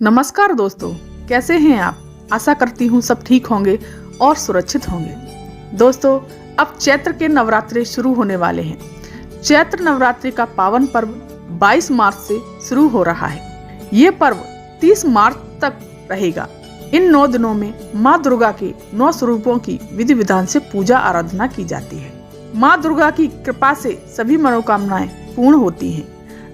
नमस्कार दोस्तों, कैसे हैं आप। आशा करती हूँ सब ठीक होंगे और सुरक्षित होंगे। दोस्तों, अब चैत्र के नवरात्रे शुरू होने वाले हैं। चैत्र नवरात्रि का पावन पर्व 22 मार्च से शुरू हो रहा है। ये पर्व 30 मार्च तक रहेगा। इन 9 दिनों में माँ दुर्गा के 9 स्वरूपों की विधि विधान से पूजा आराधना की जाती है। माँ दुर्गा की कृपा से सभी मनोकामनाएं पूर्ण होती हैं।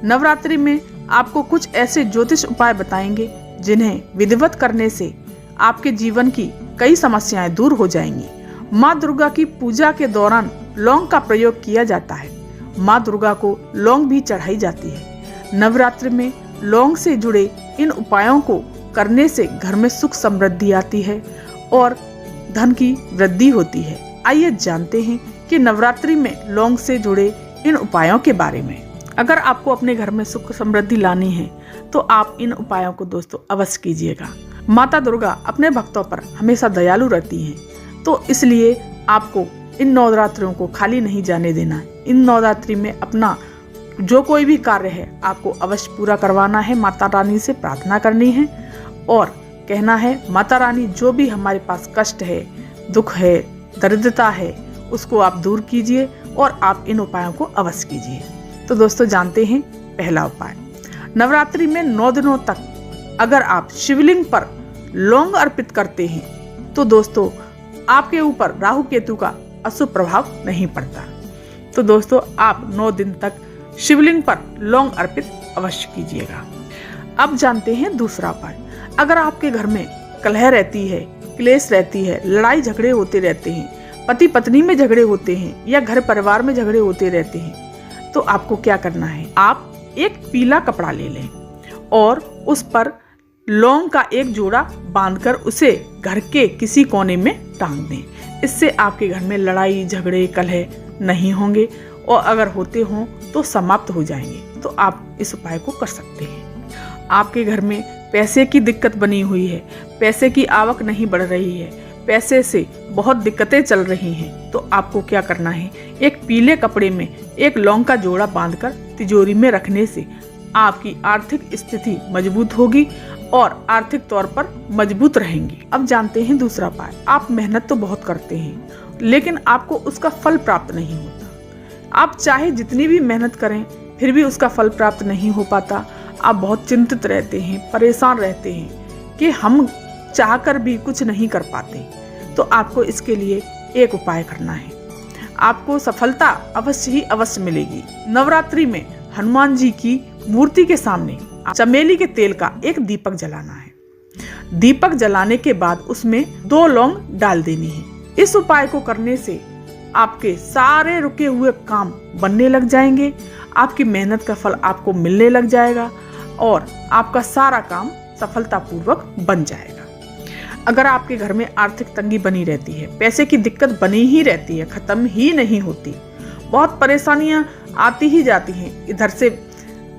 नवरात्रि में आपको कुछ ऐसे ज्योतिष उपाय बताएंगे जिन्हें विधिवत करने से आपके जीवन की कई समस्याएं दूर हो जाएंगी। माँ दुर्गा की पूजा के दौरान लौंग का प्रयोग किया जाता है। माँ दुर्गा को लौंग भी चढ़ाई जाती है। नवरात्रि में लौंग से जुड़े इन उपायों को करने से घर में सुख समृद्धि आती है और धन की वृद्धि होती है। आइए जानते हैं कि नवरात्रि में लौंग से जुड़े इन उपायों के बारे में। अगर आपको अपने घर में सुख समृद्धि लानी है तो आप इन उपायों को दोस्तों अवश्य कीजिएगा। माता दुर्गा अपने भक्तों पर हमेशा दयालु रहती हैं, तो इसलिए आपको इन नवरात्रियों को खाली नहीं जाने देना। इन नवरात्रि में अपना जो कोई भी कार्य है आपको अवश्य पूरा करवाना है। माता रानी से प्रार्थना करनी है और कहना है, माता रानी जो भी हमारे पास कष्ट है, दुख है, दरिद्रता है, उसको आप दूर कीजिए और आप इन उपायों को अवश्य कीजिए। तो दोस्तों जानते हैं पहला उपाय। नवरात्रि में 9 दिनों तक अगर आप शिवलिंग पर लौंग अर्पित करते हैं तो दोस्तों आपके ऊपर राहु केतु का अशुभ प्रभाव नहीं पड़ता। तो दोस्तों आप 9 दिन तक शिवलिंग पर लौंग अर्पित अवश्य कीजिएगा। अब जानते हैं दूसरा उपाय। अगर आपके घर में कलह रहती है, क्लेश रहती है, लड़ाई झगड़े होते रहते हैं, पति पत्नी में झगड़े होते हैं या घर परिवार में झगड़े होते रहते हैं, तो आपको क्या करना है, आप एक पीला कपड़ा ले लें और उस पर लौंग का एक जोड़ा बांधकर उसे घर के किसी कोने में टांग दें। इससे आपके घर में लड़ाई झगड़े कलह नहीं होंगे और अगर होते हों तो समाप्त हो जाएंगे। तो आप इस उपाय को कर सकते हैं। आपके घर में पैसे की दिक्कत बनी हुई है, पैसे की आवक नहीं बढ़ रही है, पैसे से बहुत दिक्कतें चल रही हैं, तो आपको क्या करना है, एक पीले कपड़े में एक लौंग का जोड़ा बांधकर तिजोरी में रखने से आपकी आर्थिक स्थिति मजबूत होगी और आर्थिक तौर पर मजबूत रहेंगी। अब जानते हैं दूसरा उपाय। आप मेहनत तो बहुत करते हैं लेकिन आपको उसका फल प्राप्त नहीं होता। आप चाहे जितनी भी मेहनत करें फिर भी उसका फल प्राप्त नहीं हो पाता। आप बहुत चिंतित रहते हैं, परेशान रहते हैं कि हम चाहकर भी कुछ नहीं कर पाते। तो आपको इसके लिए एक उपाय करना है। आपको सफलता अवश्य ही अवश्य मिलेगी। नवरात्रि में हनुमान जी की मूर्ति के सामने चमेली के तेल का एक दीपक जलाना है। दीपक जलाने के बाद उसमें 2 लौंग डाल देनी है। इस उपाय को करने से आपके सारे रुके हुए काम बनने लग जाएंगे, आपकी मेहनत का फल आपको मिलने लग जाएगा और आपका सारा काम सफलतापूर्वक बन जाएगा। अगर आपके घर में आर्थिक तंगी बनी रहती है, पैसे की दिक्कत बनी ही रहती है, खत्म ही नहीं होती, बहुत परेशानियां आती ही जाती हैं, इधर से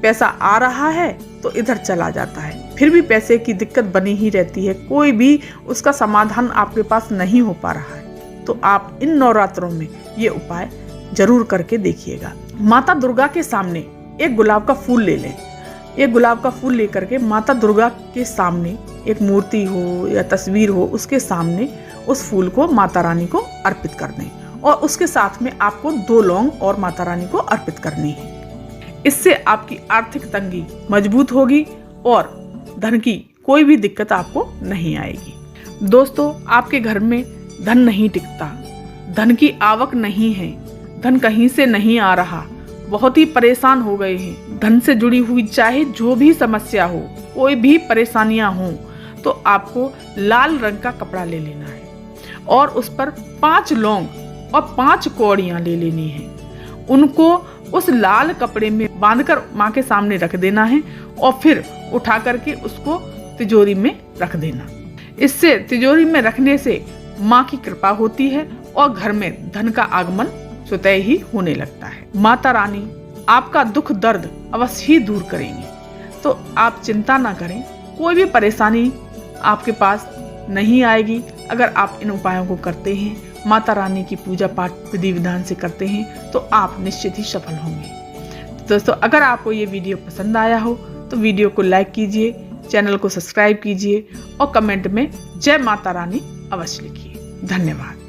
पैसा आ रहा है तो इधर चला जाता है, फिर भी पैसे की दिक्कत बनी ही रहती है, कोई भी उसका समाधान आपके पास नहीं हो पा रहा है, तो आप इन नवरात्रों में ये उपाय जरूर करके देखिएगा। माता दुर्गा के सामने एक गुलाब का फूल ले लें। एक गुलाब का फूल लेकर के माता दुर्गा के सामने, एक मूर्ति हो या तस्वीर हो, उसके सामने उस फूल को माता रानी को अर्पित कर दें और उसके साथ में आपको 2 लौंग और माता रानी को अर्पित करनी है। इससे आपकी आर्थिक तंगी मजबूत होगी और धन की कोई भी दिक्कत आपको नहीं आएगी। दोस्तों, आपके घर में धन नहीं टिकता, धन की आवक नहीं है, धन कहीं से नहीं आ रहा, बहुत ही परेशान हो गए हैं, धन से जुड़ी हुई चाहे जो भी समस्या हो, कोई भी परेशानियां हों, तो आपको लाल रंग का कपड़ा ले लेना है और उस पर 5 लौंग और 5 कौड़ियां ले लेनी है। उनको उस लाल कपड़े में बांधकर माँ के सामने रख देना है और फिर उठा करके उसको तिजोरी में रख देना। इससे तिजोरी में रखने से माँ की कृपा होती है और घर में धन का आगमन स्वतः ही होने लगता है। माता रानी आपका दुख दर्द अवश्य ही दूर करेंगी। तो आप चिंता ना करें, कोई भी परेशानी आपके पास नहीं आएगी अगर आप इन उपायों को करते हैं, माता रानी की पूजा पाठ विधि विधान से करते हैं, तो आप निश्चित ही सफल होंगे। दोस्तों, अगर आपको ये वीडियो पसंद आया हो तो वीडियो को लाइक कीजिए, चैनल को सब्सक्राइब कीजिए और कमेंट में जय माता रानी अवश्य लिखिए। धन्यवाद।